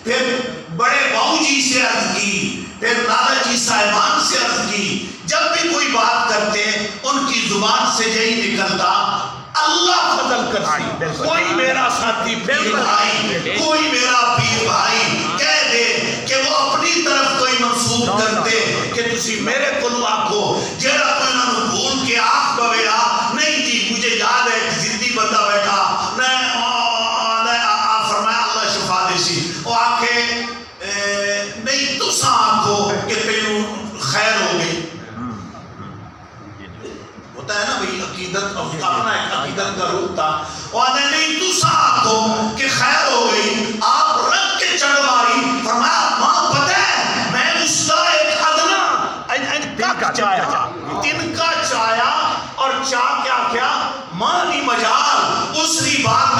پھر بڑے باؤ جی سے عرض کی، پھر دادا جی صاحبان سے عرض کی. جب بھی کوئی بات کرتے ان کی زبان سے یہی نکلتا اللہ فضل کرتی. کوئی میرا ساتھی پیر بھائی، کوئی میرا پیر بھائی کہہ دے کہ وہ اپنی طرف کوئی منسوب کرتے کہ تسی میرے کلو آکھو جیڑا کوئی نہ بھول کے آنکھ بویا نہیں جی مجھے یاد ہے ایک زندی بندہ بیٹھا فرمایا اللہ شفا دے سی وہ آکھے نہیں تسا آکھو کہ تینوں خیر ہو گئی. ہوتا ہے نا بھئی عقیدت اپنا ایک عقیدت کا روح تھا. وہ آدھے نہیں تسا آکھو کہ خیر ہو گئی. آپ رکھ کے چڑھ ماری. فرمایا ماں پتہ ہے میں اس کا ایک ادنا چایا تن کا چایا اور چاہ کیا کیا ماں نہیں مجال اس ری بات